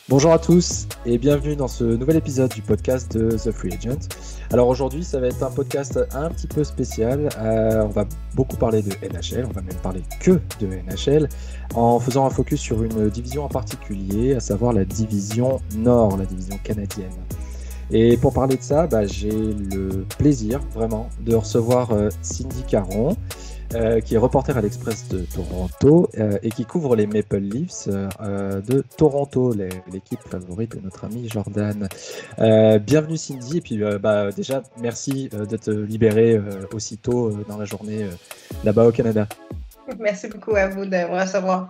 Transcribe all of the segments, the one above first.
Bonjour à tous et bienvenue dans ce nouvel épisode du podcast de The Free Agent. Alors aujourd'hui, ça va être un podcast un petit peu spécial. On va beaucoup parler de NHL, on va même parler que de NHL, en faisant un focus sur une division en particulier, à savoir la division Nord, la division canadienne. Et pour parler de ça, j'ai le plaisir vraiment de recevoir Cindy Caron, qui est reporter à l'Express de Toronto et qui couvre les Maple Leafs de Toronto, l'équipe favorite de notre ami Jordan. Bienvenue Cindy, et puis déjà merci de te libérer aussitôt dans la journée là-bas au Canada. Merci beaucoup à vous de me recevoir.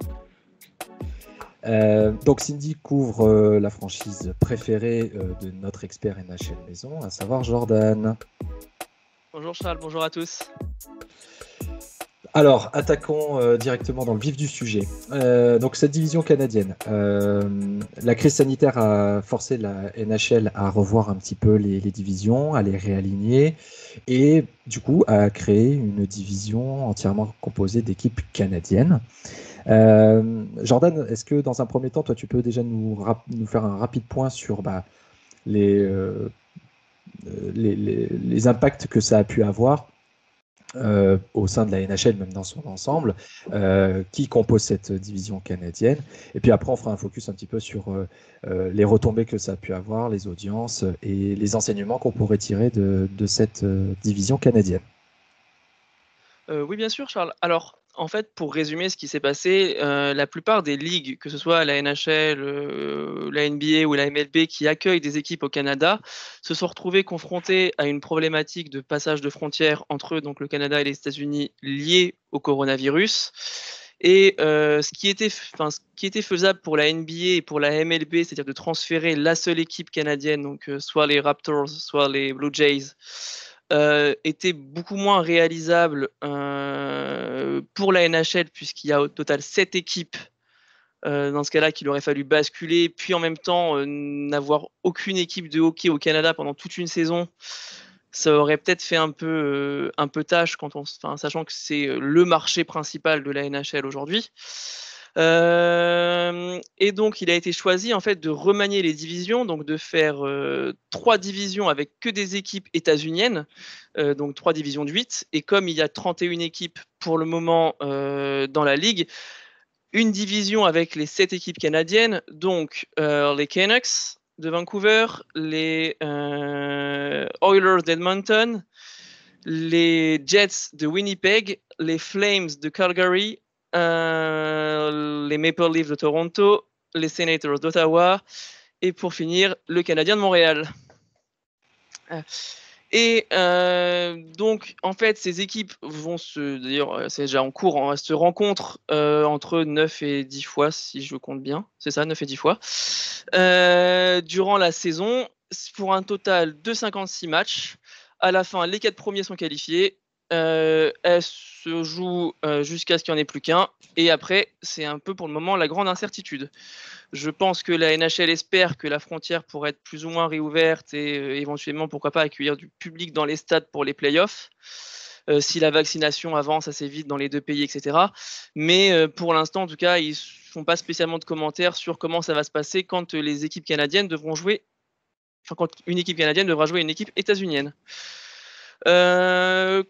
Donc Cindy couvre la franchise préférée de notre expert NHL Maison, à savoir Jordan. Bonjour Charles, bonjour à tous. Alors, attaquons directement dans le vif du sujet. Donc, cette division canadienne, la crise sanitaire a forcé la NHL à revoir un petit peu les divisions, à les réaligner et du coup à créer une division entièrement composée d'équipes canadiennes. Jordan, est-ce que dans un premier temps, toi, tu peux déjà nous faire un rapide point sur les impacts que ça a pu avoir au sein de la NHL, même dans son ensemble, qui compose cette division canadienne. Et puis après, on fera un focus un petit peu sur les retombées que ça a pu avoir, les audiences et les enseignements qu'on pourrait tirer de cette division canadienne. Oui, bien sûr, Charles. Alors, en fait, pour résumer ce qui s'est passé, la plupart des ligues, que ce soit la NHL, la NBA ou la MLB, qui accueillent des équipes au Canada, se sont retrouvées confrontées à une problématique de passage de frontières entre eux, donc le Canada et les États-Unis, liée au coronavirus. Et ce qui était faisable pour la NBA et pour la MLB, c'est-à-dire de transférer la seule équipe canadienne, donc soit les Raptors, soit les Blue Jays, était beaucoup moins réalisable pour la NHL, puisqu'il y a au total 7 équipes dans ce cas-là qu'il aurait fallu basculer, puis en même temps n'avoir aucune équipe de hockey au Canada pendant toute une saison. Ça aurait peut-être fait un peu tâche sachant que c'est le marché principal de la NHL aujourd'hui. Et donc il a été choisi en fait de remanier les divisions, donc de faire 3 divisions avec que des équipes états-uniennes, donc 3 divisions de 8. Et comme il y a 31 équipes pour le moment dans la ligue, une division avec les 7 équipes canadiennes, donc les Canucks de Vancouver, les Oilers d'Edmonton, les Jets de Winnipeg, les Flames de Calgary, les Maple Leafs de Toronto, les Senators d'Ottawa et pour finir, le Canadien de Montréal. Et donc, en fait, ces équipes vont d'ailleurs, c'est déjà en cours, se rencontrent entre 9 et 10 fois, si je compte bien. C'est ça, 9 et 10 fois. Durant la saison, pour un total de 56 matchs. À la fin, les 4 premiers sont qualifiés. Elle se joue jusqu'à ce qu'il n'y en ait plus qu'un. Et après, c'est un peu pour le moment la grande incertitude. Je pense que la NHL espère que la frontière pourrait être plus ou moins réouverte et éventuellement, pourquoi pas, accueillir du public dans les stades pour les playoffs, si la vaccination avance assez vite dans les 2 pays, etc. Mais pour l'instant, en tout cas, ils ne font pas spécialement de commentaires sur comment ça va se passer quand les équipes canadiennes devront jouer, quand une équipe canadienne devra jouer une équipe états-unienne.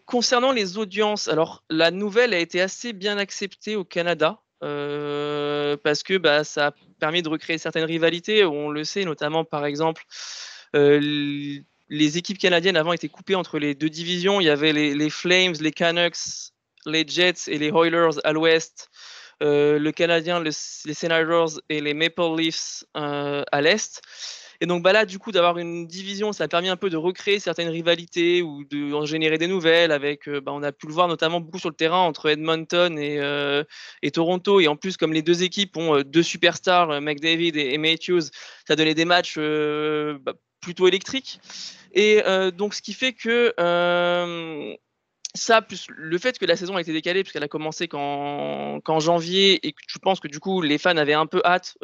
Concernant les audiences, alors la nouvelle a été assez bien acceptée au Canada. Parce que ça a permis de recréer certaines rivalités. On le sait, notamment par exemple, les équipes canadiennes avant étaient coupées entre les 2 divisions. Il y avait les Flames, les Canucks, les Jets et les Oilers à l'ouest, le Canadien, les Senators et les Maple Leafs à l'est. Et donc là, du coup, d'avoir une division, ça a permis un peu de recréer certaines rivalités ou de générer des nouvelles avec, on a pu le voir notamment beaucoup sur le terrain entre Edmonton et Toronto. Et en plus, comme les 2 équipes ont 2 superstars, McDavid et Matthews, ça donnait des matchs plutôt électriques. Et donc, ce qui fait que ça, plus le fait que la saison a été décalée, puisqu'elle a commencé qu'en janvier, et que je pense que du coup, les fans avaient un peu hâte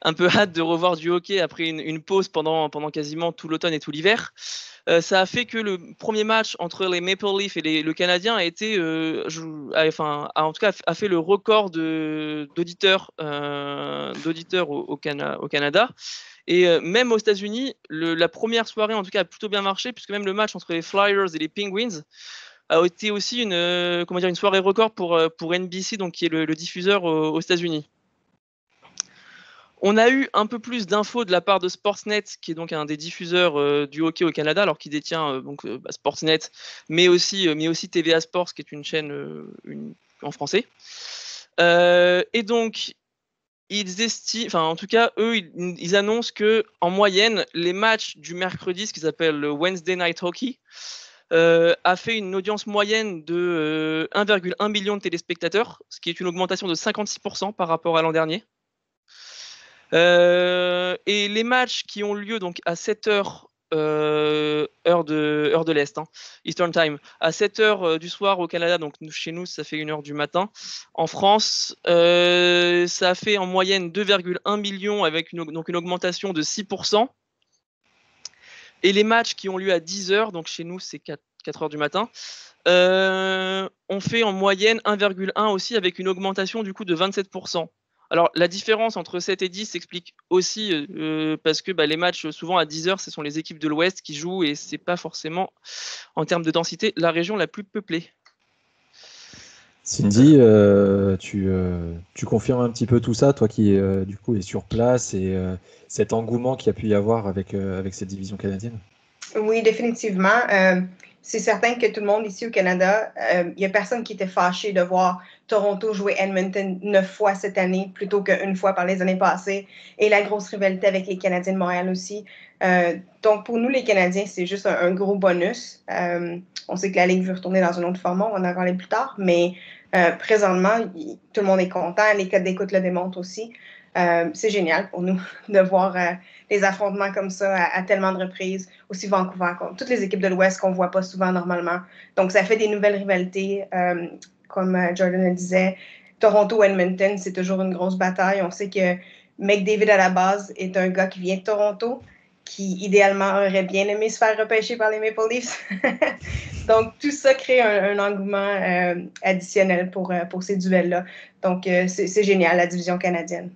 un peu hâte de revoir du hockey après une pause pendant quasiment tout l'automne et tout l'hiver. Ça a fait que le premier match entre les Maple Leafs et le Canadien a été, en tout cas, a fait le record d'auditeurs au Canada. Et même aux États-Unis, la première soirée en tout cas a plutôt bien marché, puisque même le match entre les Flyers et les Penguins a été aussi une soirée record pour NBC, donc qui est le diffuseur aux États-Unis. On a eu un peu plus d'infos de la part de Sportsnet, qui est donc un des diffuseurs du hockey au Canada, alors qu'il détient Sportsnet, mais aussi TVA Sports, qui est une chaîne en français. Et donc, ils estiment, en tout cas, eux, ils annoncent que en moyenne, les matchs du mercredi, ce qu'ils appellent le Wednesday Night Hockey, a fait une audience moyenne de 1,1 million de téléspectateurs, ce qui est une augmentation de 56% par rapport à l'an dernier. Et les matchs qui ont lieu donc à 7h, heure de l'Est, Eastern Time, à 7h du soir au Canada, donc chez nous ça fait 1h du matin. En France, ça a fait en moyenne 2,1 millions avec une augmentation de 6%. Et les matchs qui ont lieu à 10h, donc chez nous c'est 4h du matin, on fait en moyenne 1,1 aussi avec une augmentation du coup de 27%. Alors la différence entre 7 et 10 s'explique aussi parce que les matchs souvent à 10h, ce sont les équipes de l'Ouest qui jouent et c'est pas forcément en termes de densité la région la plus peuplée. Cindy, tu confirmes un petit peu tout ça, toi qui du coup est sur place et cet engouement qu'il y a pu y avoir avec cette division canadienne? Oui, définitivement. C'est certain que tout le monde ici au Canada, il n'y a personne qui était fâché de voir Toronto jouer Edmonton 9 fois cette année plutôt qu'une fois par les années passées, et la grosse rivalité avec les Canadiens de Montréal aussi. Donc pour nous, les Canadiens, c'est juste un gros bonus. On sait que la Ligue veut retourner dans un autre format, on va en parler plus tard, mais présentement, tout le monde est content, les codes d'écoute le démontrent aussi. C'est génial pour nous de voir les affrontements comme ça à tellement de reprises, aussi Vancouver, toutes les équipes de l'Ouest qu'on ne voit pas souvent normalement. Donc, ça fait des nouvelles rivalités, comme Jordan le disait. Toronto-Edmonton, c'est toujours une grosse bataille. On sait que McDavid, à la base, est un gars qui vient de Toronto, qui, idéalement, aurait bien aimé se faire repêcher par les Maple Leafs. Donc, tout ça crée un engouement additionnel pour ces duels-là. Donc, c'est génial, la division canadienne.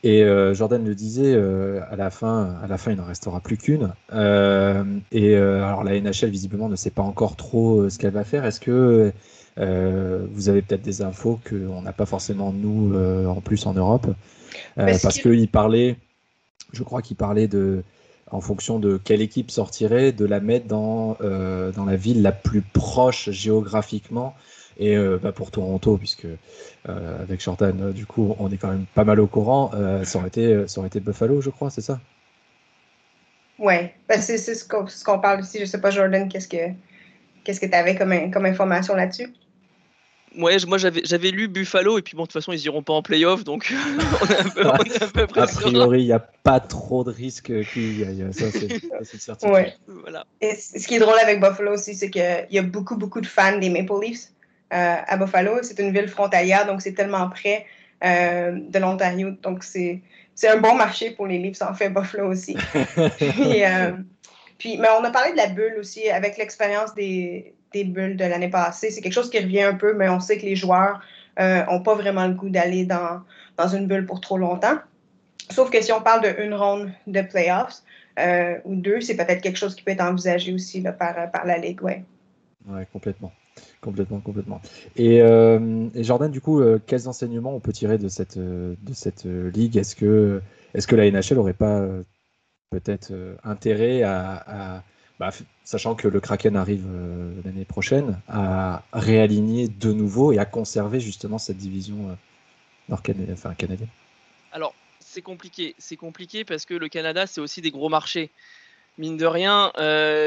Et Jordan le disait, à la fin, il n'en restera plus qu'une. Alors la NHL, visiblement, ne sait pas encore trop ce qu'elle va faire. Est-ce que vous avez peut-être des infos qu'on n'a pas forcément, nous, en plus en Europe? Parce qu'il parlait, je crois qu'il parlait en fonction de quelle équipe sortirait, de la mettre dans la ville la plus proche géographiquement. Et pour Toronto, puisque avec Jordan, du coup, on est quand même pas mal au courant, ça aurait été Buffalo, je crois, c'est ça? Oui, c'est ce qu'on parle aussi. Je sais pas, Jordan, qu'est-ce que tu avais comme information là-dessus? Ouais, moi j'avais lu Buffalo, et puis bon, de toute façon, ils iront pas en playoff, donc on est à peu près a priori, il n'y a pas trop de risques qu'il y aille. Ça, c'est certain. Ouais. Voilà. Et ce qui est drôle avec Buffalo aussi, c'est qu'il y a beaucoup, beaucoup de fans des Maple Leafs à Buffalo. C'est une ville frontalière, donc c'est tellement près de l'Ontario. Donc c'est un bon marché pour les Leafs, en fait, Buffalo aussi. Mais on a parlé de la bulle aussi, avec l'expérience des bulles de l'année passée. C'est quelque chose qui revient un peu, mais on sait que les joueurs n'ont pas vraiment le goût d'aller dans une bulle pour trop longtemps. Sauf que si on parle d'une ronde de playoffs ou deux, c'est peut-être quelque chose qui peut être envisagé aussi là, par la Ligue. Ouais, complètement. Et Jordan, du coup, quels enseignements on peut tirer de cette ligue? Est-ce que la NHL n'aurait pas peut-être intérêt sachant que le Kraken arrive l'année prochaine, à réaligner de nouveau et à conserver justement cette division canadienne? Alors, c'est compliqué parce que le Canada, c'est aussi des gros marchés. Mine de rien,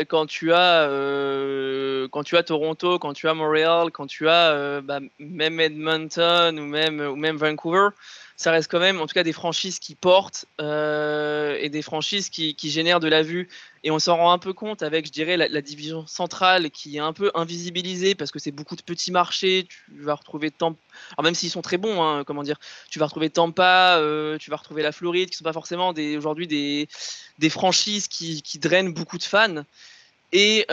quand tu as Toronto, quand tu as Montréal, quand tu as même Edmonton ou même Vancouver, ça reste quand même, en tout cas, des franchises qui portent et des franchises qui génèrent de la vue. Et on s'en rend un peu compte avec, je dirais, la division centrale qui est un peu invisibilisée parce que c'est beaucoup de petits marchés. Tu vas retrouver Tampa, alors même s'ils sont très bons, hein, comment dire, tu vas retrouver Tampa, tu vas retrouver la Floride, qui sont pas forcément aujourd'hui des franchises qui drainent beaucoup de fans. Et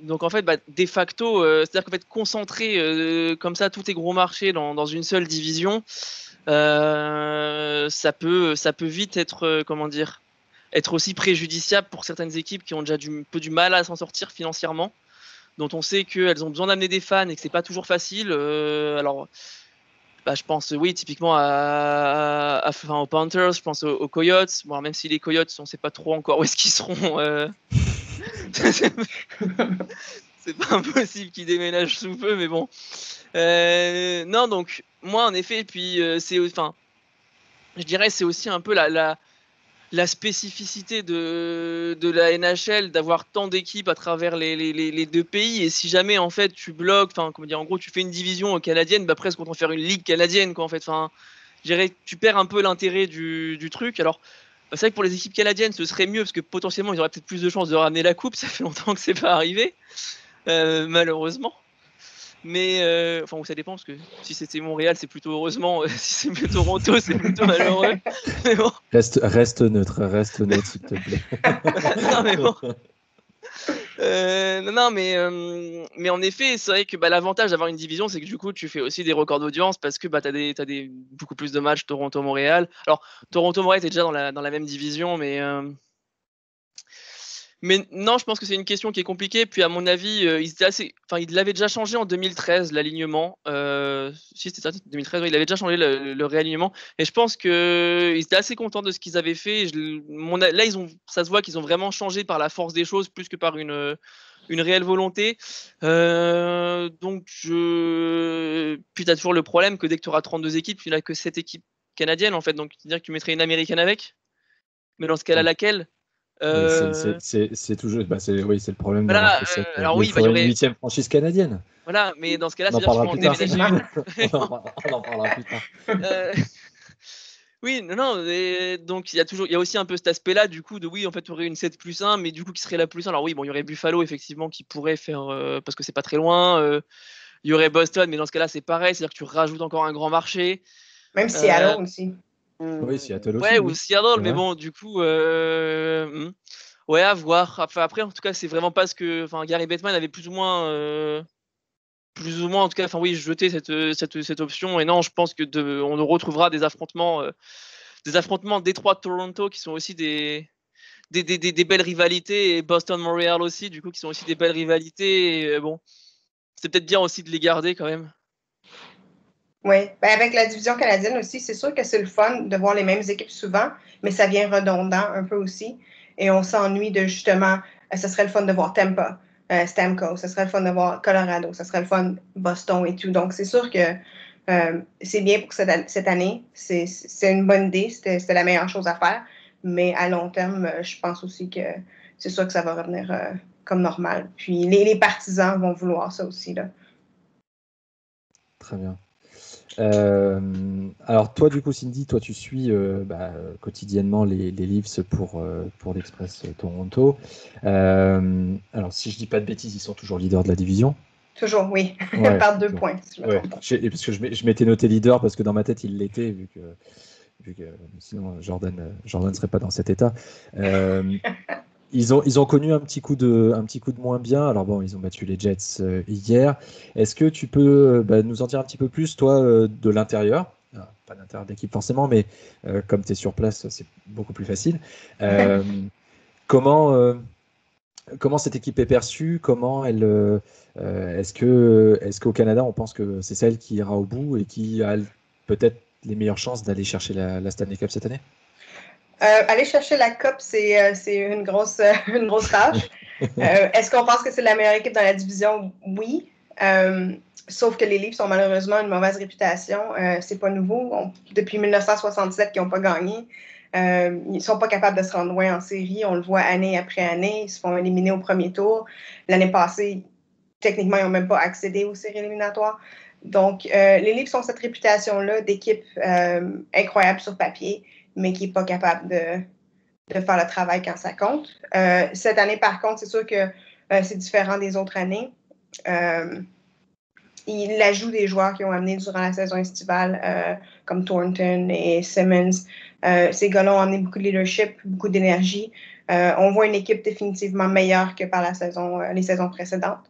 donc en fait, de facto, c'est-à-dire qu'en fait, concentrer comme ça tous tes gros marchés dans une seule division, ça peut vite être, comment dire, être aussi préjudiciable pour certaines équipes qui ont déjà un peu du mal à s'en sortir financièrement, dont on sait qu'elles ont besoin d'amener des fans et que c'est pas toujours facile. Alors, je pense, oui, typiquement aux Panthers, je pense aux Coyotes. Bon, même si les Coyotes, on ne sait pas trop encore où est-ce qu'ils seront. C'est pas impossible qu'ils déménagent sous peu, mais bon. Non, donc, moi, en effet, puis, je dirais, c'est aussi un peu la spécificité de la NHL d'avoir tant d'équipes à travers les deux pays. Et si jamais en fait tu bloques, en gros tu fais une division canadienne, presque autant faire une ligue canadienne quoi en fait. Je dirais que tu perds un peu l'intérêt du truc. Alors c'est vrai que pour les équipes canadiennes ce serait mieux parce que potentiellement ils auraient peut-être plus de chances de ramener la coupe. Ça fait longtemps que c'est pas arrivé malheureusement. Mais ça dépend parce que si c'était Montréal c'est plutôt heureusement, si c'est Toronto c'est plutôt malheureux. Mais bon. Reste neutre s'il te plaît. Non mais bon. Mais en effet c'est vrai que l'avantage d'avoir une division c'est que du coup tu fais aussi des records d'audience parce que t'as des beaucoup plus de matchs Toronto-Montréal. Alors Toronto-Montréal t'es déjà dans la même division mais non, je pense que c'est une question qui est compliquée. Puis à mon avis, ils l'avaient déjà changé en 2013 l'alignement. Si c'était ça, 2013, il avait déjà changé le réalignement. Et je pense qu'ils étaient assez contents de ce qu'ils avaient fait. Là, ça se voit qu'ils ont vraiment changé par la force des choses plus que par une réelle volonté. Donc puis tu as toujours le problème que dès que tu auras 32 équipes, tu n'as que 7 équipes canadiennes en fait. Donc c'est-à-dire que tu mettrais une américaine avec. Mais dans ce cas-là, laquelle? C'est toujours, c'est le problème voilà, d'avoir que cette. Alors oui, il faudrait une 8e franchise canadienne. Voilà, mais dans ce cas-là, on en parlera plus tard. On en parlera plus tard. Oui, non, donc il y a aussi un peu cet aspect-là du coup de oui, en fait, tu aurais une 7+1, mais du coup qui serait la plus 1. Alors oui, bon, il y aurait Buffalo effectivement qui pourrait faire parce que c'est pas très loin. Il y aurait Boston, mais dans ce cas-là, c'est pareil, c'est-à-dire que tu rajoutes encore un grand marché. Même Seattle aussi. Oui, Seattle aussi. Ouais, ou Seattle, mais bon, du coup, ouais, à voir. Après, en tout cas, c'est vraiment pas ce que. Gary Bettman avait plus ou moins, en tout cas, jeté cette option. Et non, je pense que on retrouvera des affrontements Détroit-Toronto qui sont aussi des belles rivalités, et Boston-Montréal aussi, du coup, qui sont aussi des belles rivalités. Et, bon, c'est peut-être bien aussi de les garder quand même. Oui, avec la division canadienne aussi, c'est sûr que c'est le fun de voir les mêmes équipes souvent, mais ça vient redondant un peu aussi. Et on s'ennuie de justement, ça serait le fun de voir Tampa, Stamkos, ça serait le fun de voir Colorado, ça serait le fun Boston et tout. Donc c'est sûr que c'est bien pour cette année. C'est une bonne idée, c'était la meilleure chose à faire. Mais à long terme, je pense aussi que c'est sûr que ça va revenir comme normal. Puis les partisans vont vouloir ça aussi, là. Très bien. Alors toi du coup Cindy, toi tu suis quotidiennement les Leafs pour l'Express Toronto. Alors si je dis pas de bêtises, ils sont toujours leaders de la division. Toujours, oui, ouais, par 2 points. Si je me trompe pas. Parce que je m'étais noté leader parce que dans ma tête il l'était vu que sinon Jordan ne serait pas dans cet état. Ils ont connu un petit coup de moins bien. Alors bon, ils ont battu les Jets hier. Est-ce que tu peux nous en dire un petit peu plus, toi, de l'intérieur? Pas d'intérieur d'équipe forcément, mais comme tu es sur place, c'est beaucoup plus facile. Comment cette équipe est perçue? Comment elle est-ce qu'au Canada, on pense que c'est celle qui ira au bout et qui a peut-être les meilleures chances d'aller chercher la Stanley Cup cette année? Aller chercher la coupe, c'est une grosse tâche. Est-ce qu'on pense que c'est la meilleure équipe dans la division? Oui. Sauf que les Leafs ont malheureusement une mauvaise réputation. C'est pas nouveau. Depuis 1967, ils n'ont pas gagné. Ils ne sont pas capables de se rendre loin en série. On le voit année après année. Ils se font éliminer au premier tour. L'année passée, techniquement, ils n'ont même pas accédé aux séries éliminatoires. Donc, les Leafs ont cette réputation-là d'équipe incroyable sur papier, mais qui n'est pas capable de faire le travail quand ça compte. Cette année, par contre, c'est sûr que c'est différent des autres années. Il ajoute des joueurs qui ont amené durant la saison estivale, comme Thornton et Simmons. Ces gars-là ont amené beaucoup de leadership, beaucoup d'énergie. On voit une équipe définitivement meilleure que par les saisons précédentes.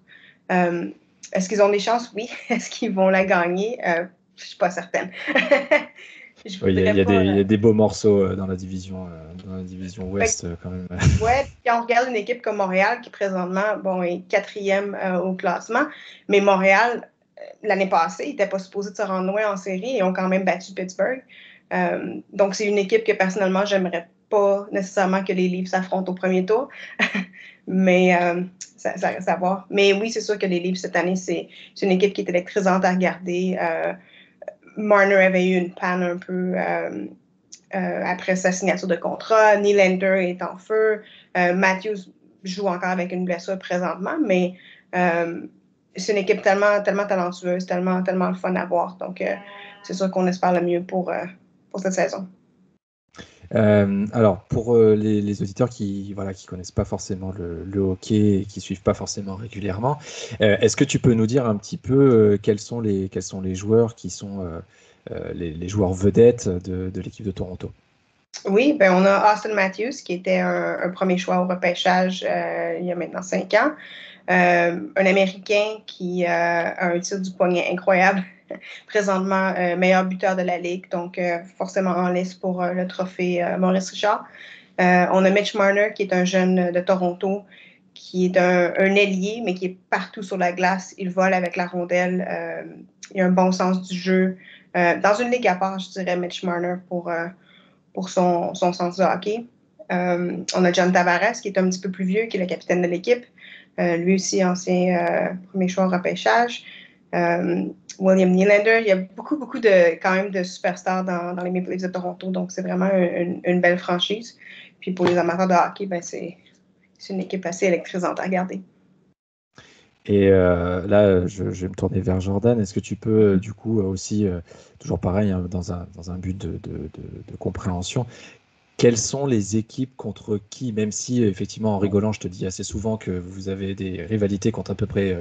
Est-ce qu'ils ont des chances? Oui. Est-ce qu'ils vont la gagner? Je ne suis pas certaine. Oui, il y a des beaux morceaux dans la division Ouest quand même. Ouais, quand on regarde une équipe comme Montréal, qui présentement est 4e au classement, mais Montréal, l'année passée, ils n'étaient pas supposés de se rendre loin en série et ont quand même battu Pittsburgh. Donc, c'est une équipe que personnellement, j'aimerais pas nécessairement que les Leafs s'affrontent au premier tour. Mais ça reste à voir. Mais oui, c'est sûr que les Leafs cette année, c'est une équipe qui est électrisante à regarder. Marner avait eu une panne un peu après sa signature de contrat. Nylander est en feu. Matthews joue encore avec une blessure présentement, mais c'est une équipe tellement talentueuse, tellement le fun à voir. Donc, c'est sûr qu'on espère le mieux pour cette saison. Alors, pour les auditeurs qui connaissent pas forcément le hockey et qui suivent pas forcément régulièrement, est-ce que tu peux nous dire un petit peu quels sont les joueurs qui sont les joueurs vedettes de l'équipe de Toronto? Oui, on a Austin Matthews qui était un premier choix au repêchage il y a maintenant 5 ans. Un Américain qui a un tir du poignet incroyable. Présentement, meilleur buteur de la Ligue, donc forcément en liste pour le trophée Maurice Richard. On a Mitch Marner, qui est un jeune de Toronto, qui est un ailier, mais qui est partout sur la glace. Il vole avec la rondelle. Il a un bon sens du jeu. Dans une ligue à part, je dirais Mitch Marner pour son sens de hockey. On a John Tavares, qui est un petit peu plus vieux, qui est le capitaine de l'équipe. Lui aussi, ancien premier choix au repêchage. William Nylander, il y a beaucoup quand même de superstars dans les Maple Leafs de Toronto, donc c'est vraiment une belle franchise. Puis pour les amateurs de hockey, c'est une équipe assez électrisante à regarder. Et là, je vais me tourner vers Jordan. Est-ce que tu peux du coup aussi, toujours pareil, hein, dans un but de compréhension, quelles sont les équipes contre qui, même si effectivement en rigolant, je te dis assez souvent que vous avez des rivalités contre à peu près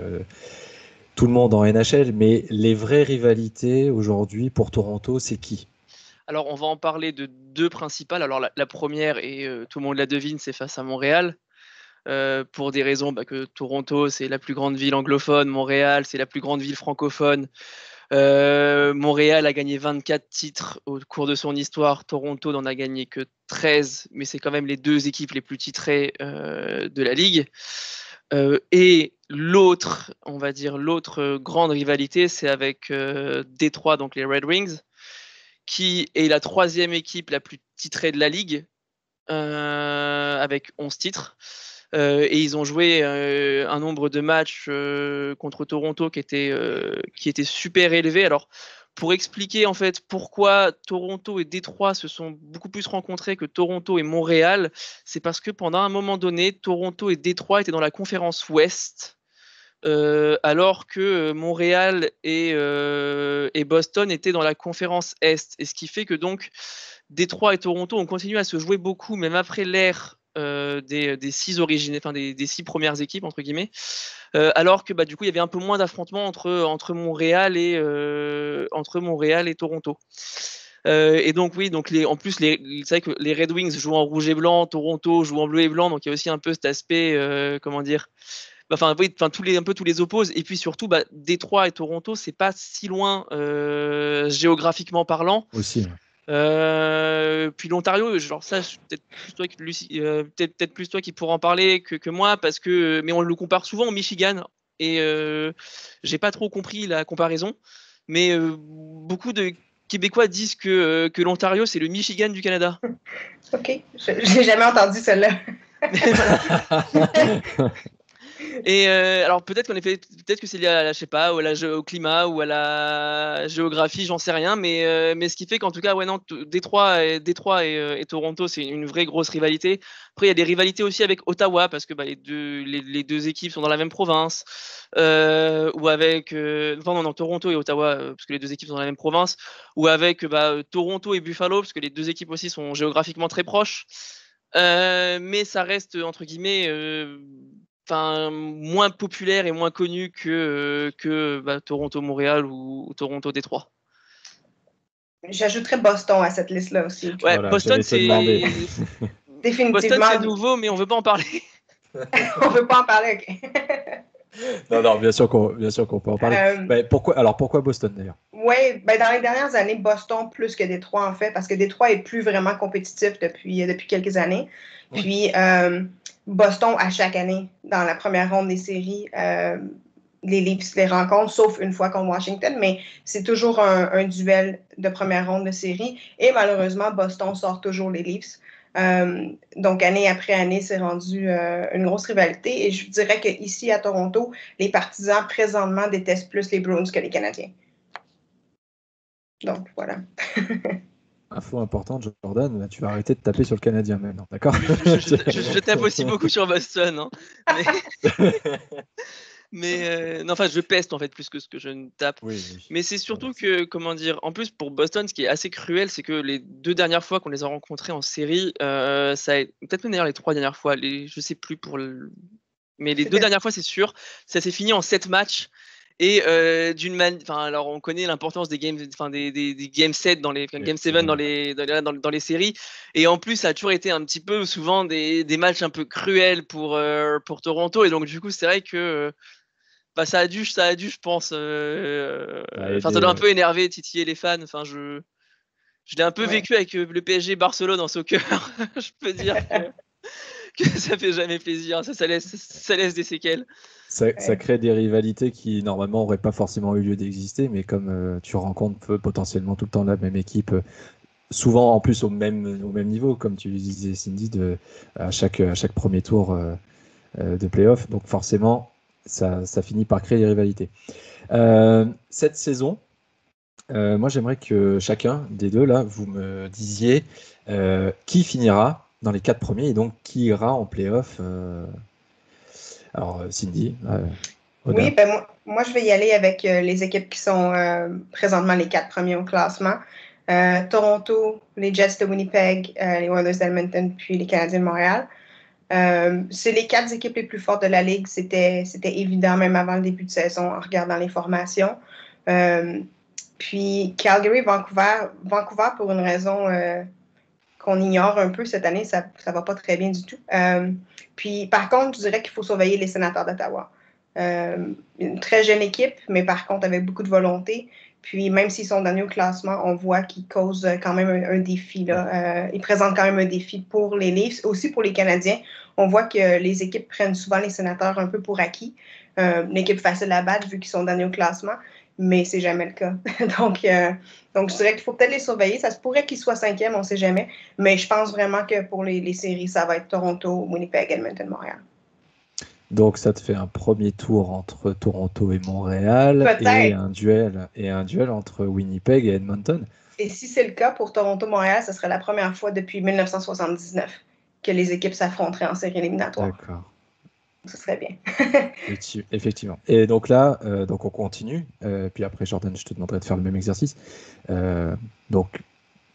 tout le monde en NHL, mais les vraies rivalités aujourd'hui pour Toronto, c'est qui? Alors, on va en parler de 2 principales. Alors, la première, et tout le monde la devine, c'est face à Montréal. Pour des raisons que Toronto, c'est la plus grande ville anglophone, Montréal, c'est la plus grande ville francophone. Montréal a gagné 24 titres au cours de son histoire. Toronto n'en a gagné que 13, mais c'est quand même les 2 équipes les plus titrées de la Ligue. Et l'autre grande rivalité, c'est avec Détroit, donc les Red Wings, qui est la 3e équipe la plus titrée de la Ligue, avec 11 titres. Et ils ont joué un nombre de matchs contre Toronto qui était super élevé. Alors, pour expliquer en fait pourquoi Toronto et Détroit se sont beaucoup plus rencontrés que Toronto et Montréal, c'est parce que pendant un moment donné, Toronto et Détroit étaient dans la conférence Ouest, alors que Montréal et Boston étaient dans la conférence Est. Et ce qui fait que donc Détroit et Toronto ont continué à se jouer beaucoup, même après l'ère des 6 origines, enfin des 6 premières équipes entre guillemets, alors que du coup il y avait un peu moins d'affrontements entre Montréal et Toronto. Et donc oui, en plus c'est vrai que les Red Wings jouent en rouge et blanc, Toronto joue en bleu et blanc, donc il y a aussi un peu cet aspect comment dire. Tous les opposent, et puis surtout Détroit et Toronto, c'est pas si loin géographiquement parlant. Aussi. Puis l'Ontario, genre ça, peut-être plus toi qui pourras en parler que moi, parce que mais on le compare souvent au Michigan, et j'ai pas trop compris la comparaison, mais beaucoup de Québécois disent que l'Ontario c'est le Michigan du Canada. Ok, j'ai jamais entendu celle-là. Et alors peut-être que c'est lié à je sais pas, au climat ou à la géographie, j'en sais rien, mais ce qui fait qu'en tout cas, ouais, non, Détroit et Toronto, c'est une vraie grosse rivalité. Après, il y a des rivalités aussi avec Ottawa parce que les deux équipes sont dans la même province, ou avec enfin non, Toronto et Ottawa parce que les deux équipes sont dans la même province, ou avec Toronto et Buffalo parce que les deux équipes aussi sont géographiquement très proches. Mais ça reste entre guillemets moins populaire et moins connu que Toronto-Montréal ou Toronto-Détroit. J'ajouterais Boston à cette liste-là aussi. Ouais, Voilà, Boston, j'allais te c'est Définitivement. Boston, c'est nouveau, mais on veut pas en parler. On veut pas en parler, ok. Non, bien sûr qu'on peut en parler. Pourquoi Boston d'ailleurs? Oui, dans les dernières années, Boston plus que Détroit en fait, parce que Détroit est plus vraiment compétitif depuis quelques années. Puis Boston, à chaque année, dans la première ronde des séries, les Leafs les rencontrent, sauf une fois contre Washington, mais c'est toujours un duel de première ronde de série. Et malheureusement, Boston sort toujours les Leafs. Donc, année après année, c'est rendu une grosse rivalité. Et je dirais qu'ici, à Toronto, les partisans, présentement, détestent plus les Bruins que les Canadiens. Donc, voilà. Info importante, Jordan, tu vas arrêter de taper sur le Canadien maintenant, d'accord? Je tape aussi beaucoup sur Boston. Hein. Mais non, enfin, je peste en fait plus que ce que je ne tape. Oui. Mais c'est surtout que, comment dire, en plus pour Boston, ce qui est assez cruel, c'est que les 2 dernières fois qu'on les a rencontrés en série, peut-être même d'ailleurs les 3 dernières fois, je sais plus mais les 2 dernières fois, c'est sûr, ça s'est fini en 7 matchs. Et alors on connaît l'importance des games, des game 7 dans les game 7 dans les séries. Et en plus, ça a toujours été un petit peu souvent des matchs un peu cruels pour Toronto. Et donc du coup, c'est vrai que ça a dû, je pense. Ça doit un peu énerver, titiller les fans. Enfin, je l'ai un peu vécu avec le PSG Barcelone en soccer. Je peux dire que ça fait jamais plaisir. Ça laisse des séquelles. Ça crée des rivalités qui normalement n'auraient pas forcément eu lieu d'exister, mais comme tu rencontres potentiellement tout le temps la même équipe, souvent en plus au même niveau, comme tu disais Cindy, à chaque premier tour de playoff. Donc forcément, ça finit par créer des rivalités. Cette saison, moi j'aimerais que chacun des deux, là, vous me disiez qui finira dans les 4 premiers et donc qui ira en playoff. Alors Cindy. Oui, moi je vais y aller avec les équipes qui sont présentement les 4 premiers au classement. Toronto, les Jets de Winnipeg, les Oilers d'Edmonton, puis les Canadiens de Montréal. C'est les 4 équipes les plus fortes de la Ligue. C'était évident même avant le début de saison en regardant les formations. Puis Calgary, Vancouver pour une raison qu'on ignore un peu cette année, ça va pas très bien du tout. Puis par contre, je dirais qu'il faut surveiller les Sénateurs d'Ottawa. Une très jeune équipe, mais par contre avec beaucoup de volonté. Puis même s'ils sont derniers au classement, on voit qu'ils causent quand même un défi. Là. Ils présentent quand même un défi pour les Leafs, aussi pour les Canadiens. On voit que les équipes prennent souvent les Sénateurs un peu pour acquis. Une équipe facile à battre vu qu'ils sont derniers au classement, mais c'est jamais le cas. donc, je dirais qu'il faut peut-être les surveiller. Ça se pourrait qu'ils soient 5e, on ne sait jamais. Mais je pense vraiment que pour les séries, ça va être Toronto, Winnipeg, Edmonton, Montréal. Donc ça te fait un premier tour entre Toronto et Montréal et un duel entre Winnipeg et Edmonton. Et si c'est le cas pour Toronto-Montréal, ce serait la première fois depuis 1979 que les équipes s'affronteraient en série éliminatoire. D'accord. Ce serait bien. Effectivement. Et donc là, on continue. Puis après, Jordan, je te demanderai de faire le même exercice. Donc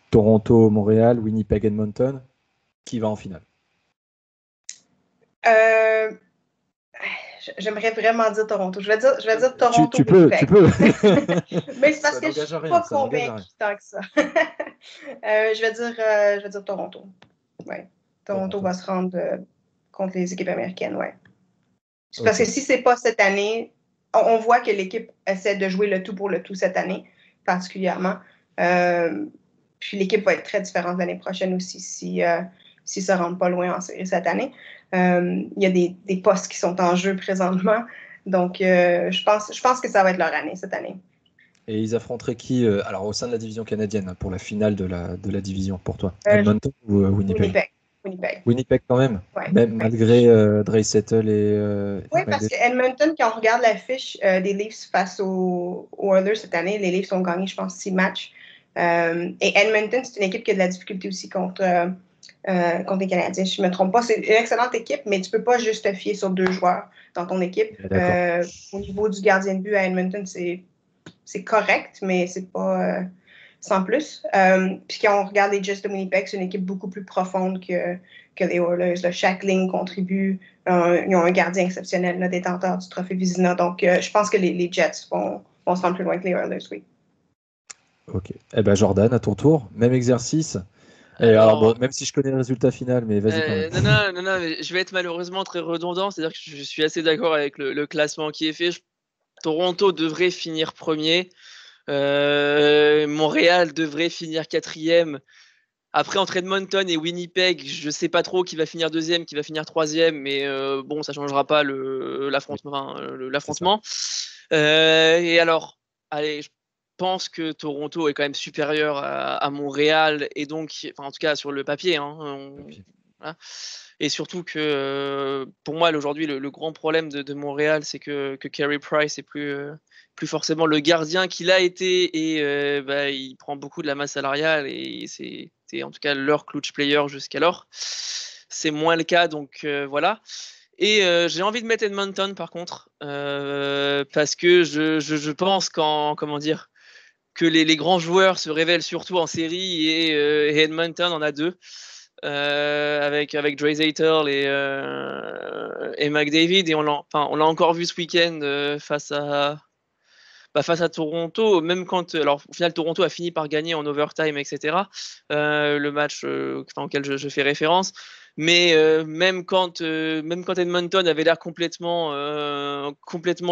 Toronto, Montréal, Winnipeg, Edmonton. Qui va en finale? J'aimerais vraiment dire Toronto. Je vais dire Toronto. Tu peux. Mais c'est parce que je ne suis pas convaincue tant que ça. Je vais dire Toronto. Ouais. Toronto va se rendre contre les équipes américaines. Ouais. Okay. Parce que si ce n'est pas cette année, on voit que l'équipe essaie de jouer le tout pour le tout cette année, particulièrement. Puis l'équipe va être très différente l'année prochaine aussi si ça ne rentre pas loin en série cette année. Il y a des postes qui sont en jeu présentement. Donc, je pense que ça va être leur année cette année. Et ils affronteraient qui alors au sein de la division canadienne pour la finale de la division pour toi? Edmonton ou Winnipeg? Winnipeg. Winnipeg quand même, Ouais. même malgré Draisaitl Oui, parce que Edmonton, quand on regarde la fiche des Leafs face aux Oilers cette année, les Leafs ont gagné, je pense, 6 matchs. Et Edmonton, c'est une équipe qui a de la difficulté aussi contre les Canadiens, si je ne me trompe pas. C'est une excellente équipe, mais tu ne peux pas juste te fier sur 2 joueurs dans ton équipe. Au niveau du gardien de but à Edmonton, c'est correct, mais c'est pas sans plus. Puis quand on regarde les Jets de Winnipeg, c'est une équipe beaucoup plus profonde que les Oilers. Là. Chaque ligne contribue. Ils ont un gardien exceptionnel, le détenteur du trophée Vizina. Donc, je pense que les Jets vont se rendre plus loin que les Oilers, oui. Ok. Eh ben Jordan, à ton tour, même exercice. Alors bon, même si je connais le résultat final, mais vas-y quand même. Non, mais je vais être malheureusement très redondant, c'est-à-dire que je suis assez d'accord avec le classement qui est fait. Toronto devrait finir premier, Montréal devrait finir quatrième. Après, entre Edmonton et Winnipeg, je ne sais pas trop qui va finir deuxième, qui va finir troisième, mais bon, ça ne changera pas l'affrontement. Et alors, allez, je pense que Toronto est quand même supérieur à Montréal, et donc, enfin, en tout cas sur le papier. Voilà. Et surtout que pour moi, aujourd'hui, le grand problème de Montréal, c'est que Carey Price n'est plus forcément le gardien qu'il a été, et il prend beaucoup de la masse salariale, et c'est en tout cas leur clutch player jusqu'alors. C'est moins le cas, donc voilà. Et j'ai envie de mettre Edmonton par contre, parce que je pense que les grands joueurs se révèlent surtout en série, et Edmonton en a 2. Avec Draisaitl et McDavid, et on l'a encore vu ce week-end face à Toronto, même quand, alors au final Toronto a fini par gagner en overtime, etc. Le match auquel je fais référence, mais même quand Edmonton avait l'air complètement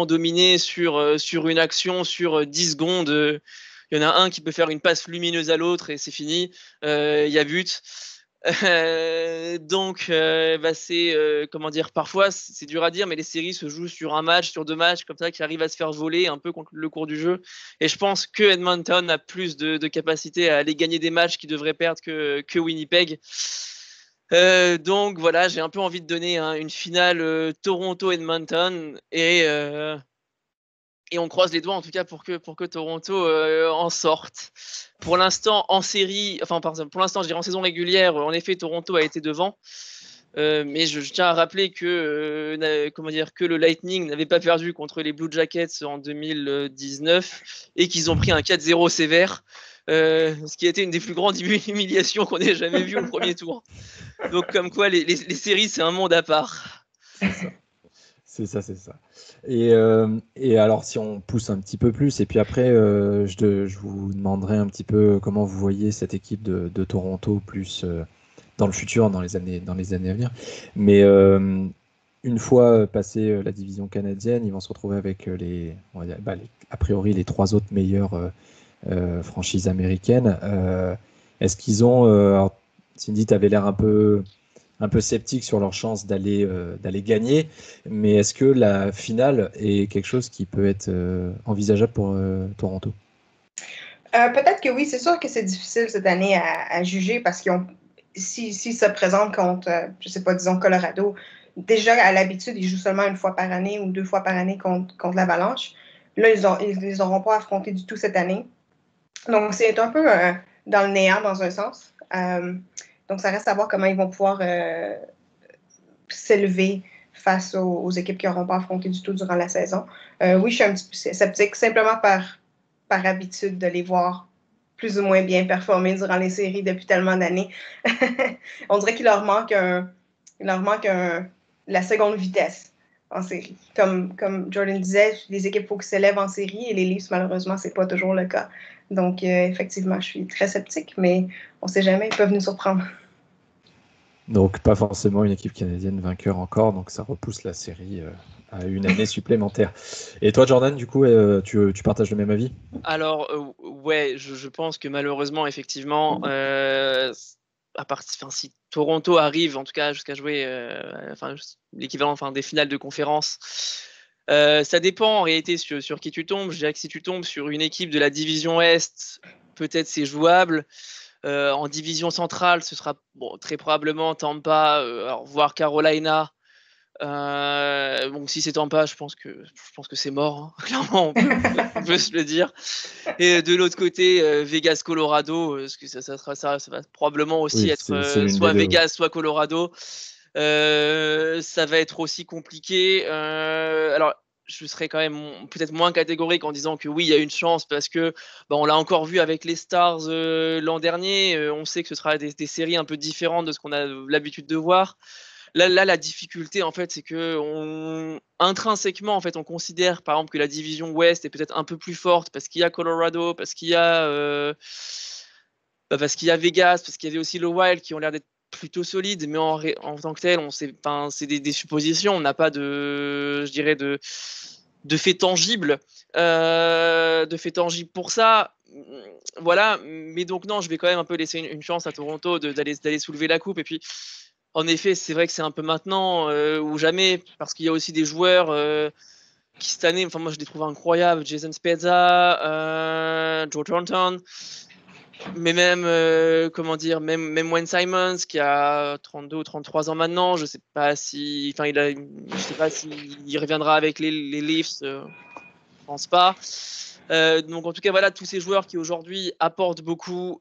dominé sur une action, sur 10 secondes, il y en a un qui peut faire une passe lumineuse à l'autre et c'est fini, il y a but. Donc c'est comment dire, parfois c'est dur à dire, mais les séries se jouent sur un match, sur 2 matchs comme ça, qui arrivent à se faire voler un peu contre le cours du jeu, et je pense que Edmonton a plus de capacité à aller gagner des matchs qu'ils devraient perdre que Winnipeg. Donc voilà, j'ai un peu envie de donner une finale Toronto-Edmonton, et on croise les doigts en tout cas pour que Toronto en sorte. Pour l'instant, en série, pour l'instant, je dirais en saison régulière, en effet, Toronto a été devant. Mais je tiens à rappeler que le Lightning n'avait pas perdu contre les Blue Jackets en 2019 et qu'ils ont pris un 4-0 sévère, ce qui a été une des plus grandes humiliations qu'on ait jamais vues au premier tour. Donc comme quoi, les séries, c'est un monde à part. C'est ça. Et alors, si on pousse un petit peu plus, et puis après, je vous demanderai un petit peu comment vous voyez cette équipe de Toronto plus dans le futur, dans les années à venir. Mais une fois passé la division canadienne, ils vont se retrouver avec a priori les 3 autres meilleures franchises américaines. Est-ce qu'ils ont... alors, Cindy, tu avais l'air un peu sceptique sur leur chance d'aller gagner, mais est-ce que la finale est quelque chose qui peut être envisageable pour Toronto? Peut-être que oui, c'est sûr que c'est difficile cette année à juger, parce qu'ils s'ils se présentent contre, je sais pas, disons Colorado, déjà à l'habitude, ils jouent seulement 1 fois par année ou 2 fois par année contre l'Avalanche. Là, ils n'auront pas affronté du tout cette année. Donc, c'est un peu dans le néant dans un sens. Donc, ça reste à voir comment ils vont pouvoir s'élever face aux équipes qui n'auront pas affronté du tout durant la saison. Oui, je suis un petit peu sceptique, simplement par habitude de les voir plus ou moins bien performer durant les séries depuis tellement d'années. On dirait qu'il leur manque la seconde vitesse en série. Comme Jordan disait, les équipes, il faut qu'ils s'élèvent en série, et les Leafs, malheureusement, c'est pas toujours le cas. Donc, effectivement, je suis très sceptique, mais on ne sait jamais, ils peuvent nous surprendre. Donc, pas forcément une équipe canadienne vainqueur encore, donc ça repousse la série à une année supplémentaire. Et toi, Jordan, du coup, tu partages le même avis? Alors, ouais, je pense que malheureusement, effectivement, si Toronto arrive en tout cas jusqu'à jouer l'équivalent des finales de conférence, ça dépend en réalité sur qui tu tombes. Je dirais que si tu tombes sur une équipe de la division Est, peut-être c'est jouable. En division centrale, ce sera très probablement Tampa, voire Carolina. Bon, si c'est Tampa, je pense que c'est mort, hein. Clairement, on peut se le dire. Et de l'autre côté, Vegas, Colorado, parce que ça va probablement aussi être soit Vegas, soit Colorado. Ça va être aussi compliqué. Alors, je serais quand même peut-être moins catégorique en disant que oui, il y a une chance parce que on l'a encore vu avec les Stars l'an dernier. On sait que ce sera des séries un peu différentes de ce qu'on a l'habitude de voir. Là, la difficulté, en fait, c'est que intrinsèquement, en fait, on considère, par exemple, que la division Ouest est peut-être un peu plus forte parce qu'il y a Colorado, parce qu'il y a Vegas, parce qu'il y avait aussi le Wild qui ont l'air d'être plutôt solides, mais en tant que tel, c'est des suppositions. On n'a pas de faits tangibles, pour ça. Voilà, mais donc non, je vais quand même un peu laisser une chance à Toronto d'aller soulever la coupe. Et puis, en effet, c'est vrai que c'est un peu maintenant ou jamais, parce qu'il y a aussi des joueurs qui cette année, moi je les trouve incroyables, Jason Spezza, Joe Thornton, mais même même Wayne Simons qui a 32 ou 33 ans maintenant, je sais pas s'il reviendra avec les Leafs, je pense pas. Donc en tout cas voilà, tous ces joueurs qui aujourd'hui apportent beaucoup,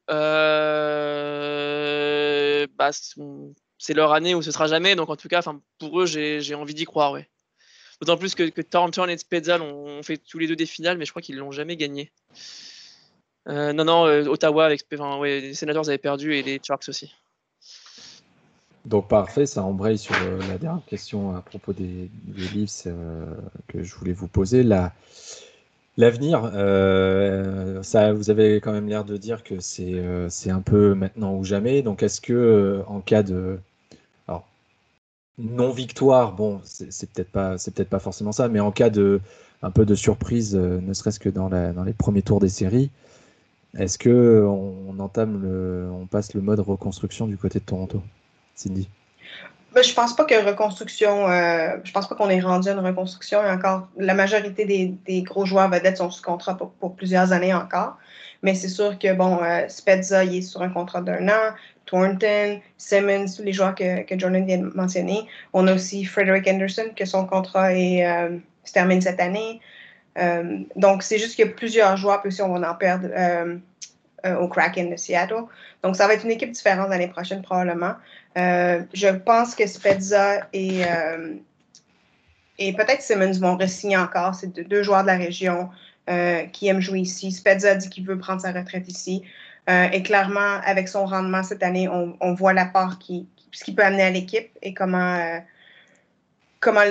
c'est leur année ou ce sera jamais. Donc en tout cas, pour eux, j'ai envie d'y croire, ouais. D'autant plus que Thornton et Spezza ont fait tous les deux des finales, mais je crois qu'ils l'ont jamais gagné. Non, Ottawa les Senators avaient perdu et les Sharks aussi. Donc parfait, ça embraye sur la dernière question à propos des Leafs que je voulais vous poser. L'avenir, ça, vous avez quand même l'air de dire que c'est un peu maintenant ou jamais. Donc est-ce que en cas de non-victoire, bon, c'est peut-être pas forcément ça, mais en cas de un peu de surprise, ne serait-ce que dans les premiers tours des séries, est-ce que on passe le mode reconstruction du côté de Toronto, Cindy? Je pense pas que je pense pas qu'on est rendu à une reconstruction. Et encore, la majorité des gros joueurs vedettes sont sous contrat pour plusieurs années encore. Mais c'est sûr que, Spezza, il est sur un contrat d'1 an. Thornton, Simmons, tous les joueurs que Jordan vient de mentionner. On a aussi Frederik Anderson, que son contrat se termine cette année. Donc, c'est juste qu'il y a plusieurs joueurs, puis aussi on va en perdre au Kraken de Seattle. Donc, ça va être une équipe différente l'année prochaine, probablement. Je pense que Spezza et peut-être Simmons vont re-signer encore. C'est deux joueurs de la région qui aiment jouer ici. Spezza dit qu'il veut prendre sa retraite ici. Et clairement, avec son rendement cette année, on voit l'apport ce qu'il peut amener à l'équipe et comment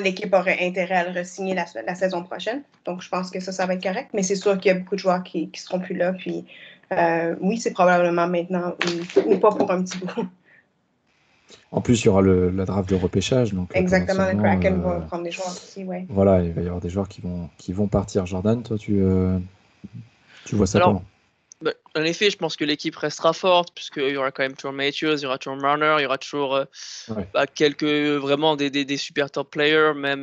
l'équipe aurait intérêt à le re-signer la saison prochaine. Donc, je pense que ça va être correct. Mais c'est sûr qu'il y a beaucoup de joueurs qui ne seront plus là. Puis, oui, c'est probablement maintenant ou pas pour un petit bout. En plus, il y aura la draft de repêchage. Donc, exactement, le Kraken va prendre des joueurs aussi, ouais. Voilà, il va y avoir des joueurs qui vont partir. Jordan, toi, tu vois ça comment? En effet, je pense que l'équipe restera forte, puisqu'il y aura quand même toujours Matthews, il y aura toujours Marner, il y aura toujours quelques vraiment des super top players, même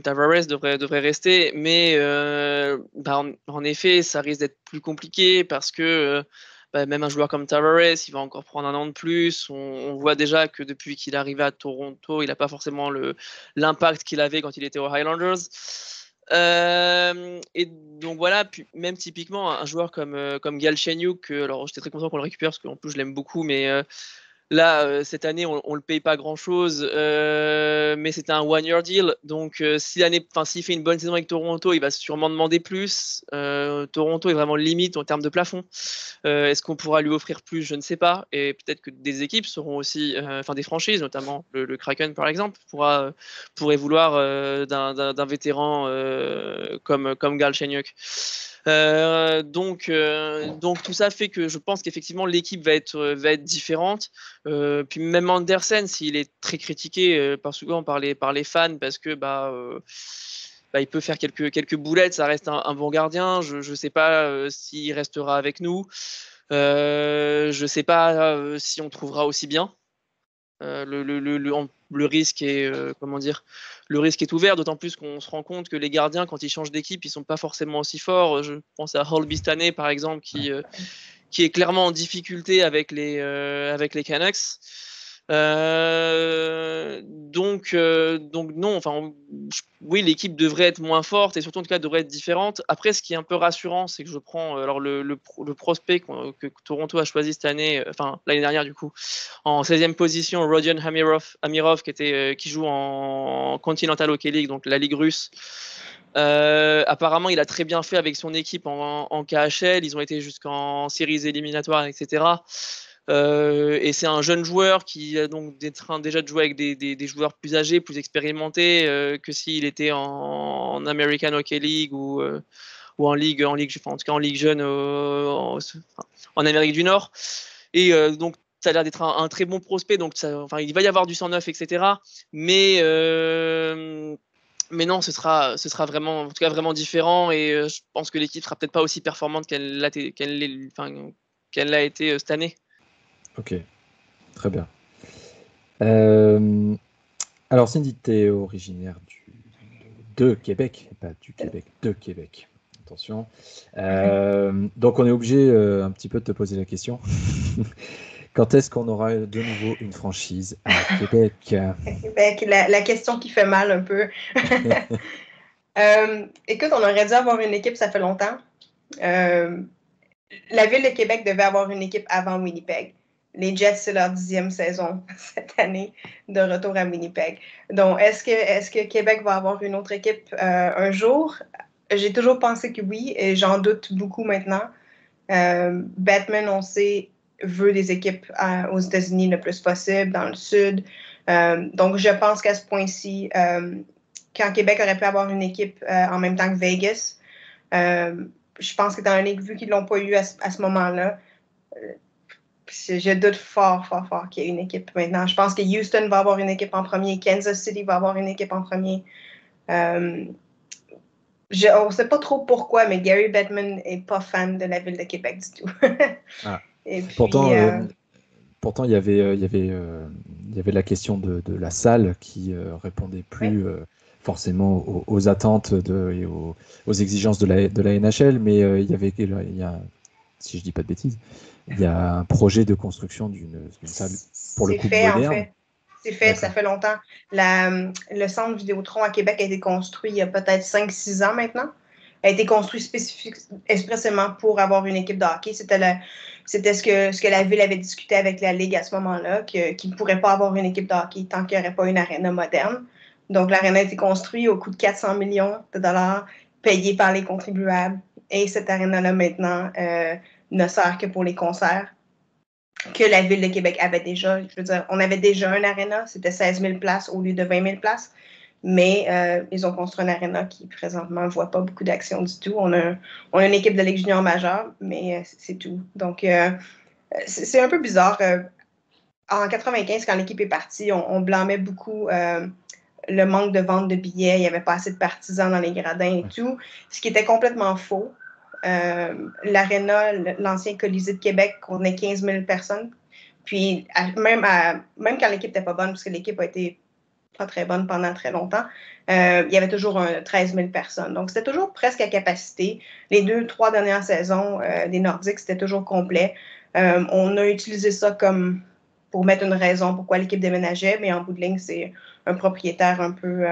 Tavares devrait rester. Mais en effet, ça risque d'être plus compliqué parce que même un joueur comme Tavares, il va encore prendre 1 an de plus. On voit déjà que depuis qu'il est arrivé à Toronto, il n'a pas forcément l'impact qu'il avait quand il était aux Highlanders. Et donc voilà, puis même typiquement un joueur comme Galchenyuk, alors j'étais très content qu'on le récupère parce qu'en plus je l'aime beaucoup, mais là cette année on le paye pas grand chose, mais c'était un one-year deal, donc s'il fait une bonne saison avec Toronto, il va sûrement demander plus. Toronto est vraiment limite en termes de plafond. Est-ce qu'on pourra lui offrir plus? Je ne sais pas, et peut-être que des équipes seront aussi, des franchises, notamment le Kraken par exemple, pourrait vouloir d'un vétéran comme Galchenyuk. Donc tout ça fait que je pense qu'effectivement l'équipe va être différente. Puis même Andersen, s'il est très critiqué souvent par les fans parce que il peut faire quelques boulettes, ça reste un bon gardien. Je sais pas s'il restera avec nous. Je sais pas si on trouvera aussi bien. Le risque est le risque est ouvert, d'autant plus qu'on se rend compte que les gardiens, quand ils changent d'équipe, ils sont pas forcément aussi forts. Je pense à Holby cette année par exemple qui qui est clairement en difficulté avec les Canucks. Donc non, enfin, oui, l'équipe devrait être moins forte et surtout en tout cas devrait être différente. Après, ce qui est un peu rassurant, c'est que je prends alors le prospect que Toronto a choisi cette année, enfin l'année dernière du coup, en 16e position, Rodion Amirov qui joue en Continental Hockey League, donc la ligue russe. Apparemment, il a très bien fait avec son équipe en KHL. Ils ont été jusqu'en séries éliminatoires, etc. Et c'est un jeune joueur qui a donc des trains déjà de jouer avec des joueurs plus âgés, plus expérimentés que s'il était en American Hockey League ou en ligue, enfin, en tout cas en ligue jeune en Amérique du Nord. Et donc ça a l'air d'être un très bon prospect. Donc enfin, il va y avoir du 109, etc. Mais non, ce sera vraiment, en tout cas vraiment différent. Et je pense que l'équipe sera peut-être pas aussi performante qu'elle l'a été cette année. Ok, très bien. Alors Cindy, tu es originaire de Québec, pas du Québec, de Québec. Attention. Donc on est obligé un petit peu de te poser la question. Quand est-ce qu'on aura de nouveau une franchise à Québec? Québec, la question qui fait mal un peu. Écoute, on aurait dû avoir une équipe, ça fait longtemps. La ville de Québec devait avoir une équipe avant Winnipeg. Les Jets, c'est leur 10e saison cette année de retour à Winnipeg. Donc, est-ce que Québec va avoir une autre équipe un jour? J'ai toujours pensé que oui, et j'en doute beaucoup maintenant. Batman, on sait, veut des équipes aux États-Unis le plus possible, dans le sud. Donc, je pense qu'à ce point-ci, quand Québec aurait pu avoir une équipe en même temps que Vegas, je pense que dans la ligue, vu qu'ils ne l'ont pas eu à ce moment-là, je doute fort qu'il y ait une équipe maintenant. Je pense que Houston va avoir une équipe en premier, Kansas City va avoir une équipe en premier. On ne sait pas trop pourquoi, mais Gary Bettman n'est pas fan de la ville de Québec du tout. Et puis, pourtant, il y avait la question de la salle qui répondait plus forcément aux attentes et aux exigences de la NHL, mais il y a, si je dis pas de bêtises, il y a un projet de construction d'une salle pour le coup moderne. En fait. C'est fait, ça fait longtemps. Le centre Vidéotron à Québec a été construit il y a peut-être 5-6 ans maintenant. A été construit expressément pour avoir une équipe de hockey. C'était ce que la ville avait discuté avec la Ligue à ce moment-là, qu'ils ne pourraient pas avoir une équipe de hockey tant qu'il n'y aurait pas une aréna moderne. Donc, l'aréna a été construite au coût de 400 millions de dollars payés par les contribuables. Et cette aréna-là, maintenant, ne sert que pour les concerts que la Ville de Québec avait déjà. Je veux dire, on avait déjà un aréna, c'était 16 000 places au lieu de 20 000 places. Mais ils ont construit un aréna qui, présentement, ne voit pas beaucoup d'action du tout. On a une équipe de Ligue junior majeure, mais c'est tout. Donc, c'est un peu bizarre. En 95, quand l'équipe est partie, on blâmait beaucoup le manque de vente de billets. Il n'y avait pas assez de partisans dans les gradins et tout, ce qui était complètement faux. L'aréna, l'ancien Colisée de Québec, contenait 15 000 personnes. Puis, même quand l'équipe n'était pas bonne, parce que l'équipe a été pas très bonne pendant très longtemps, il y avait toujours 13 000 personnes. Donc, c'était toujours presque à capacité. Les 2-3 dernières saisons des Nordiques, c'était toujours complet. On a utilisé ça comme pour mettre une raison pourquoi l'équipe déménageait, mais en bout de ligne, c'est un propriétaire un peu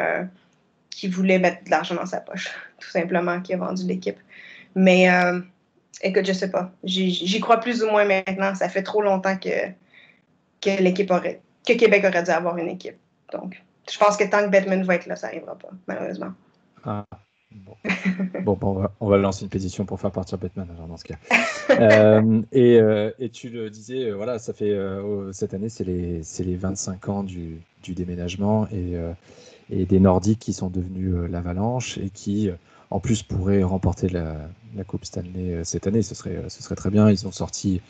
qui voulait mettre de l'argent dans sa poche, tout simplement, qui a vendu l'équipe. Mais écoute, je sais pas. J'y crois plus ou moins maintenant. Ça fait trop longtemps que Québec aurait dû avoir une équipe. Donc, je pense que tant que Bettman va être là, ça n'arrivera pas, malheureusement. Ah, bon, on va lancer une pétition pour faire partir Bettman alors, dans ce cas. Et tu le disais, voilà, ça fait cette année, c'est les 25 ans du déménagement et des Nordiques qui sont devenus l'Avalanche et qui en plus pourraient remporter la Coupe Stanley cette année. Ce serait très bien. Ils ont sorti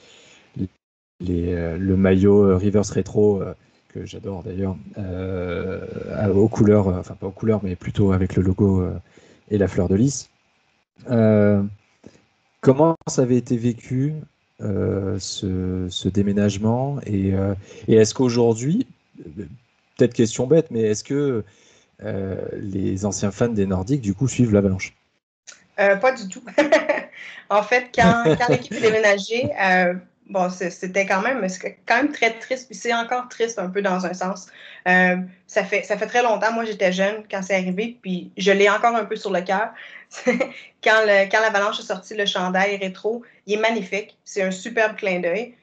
le maillot Rivers Retro que j'adore d'ailleurs, aux couleurs, enfin pas aux couleurs, mais plutôt avec le logo et la fleur de lys. Comment ça avait été vécu ce déménagement et est-ce qu'aujourd'hui, peut-être question bête, mais est-ce que les anciens fans des Nordiques du coup suivent l'Avalanche? Pas du tout. En fait, quand l'équipe est déménagée, bon, c'était quand même très triste, puis c'est encore triste un peu dans un sens. Ça fait très longtemps, moi j'étais jeune quand c'est arrivé, puis je l'ai encore un peu sur le cœur. Quand l'Avalanche a sorti le chandail rétro, il est magnifique, c'est un superbe clin d'œil,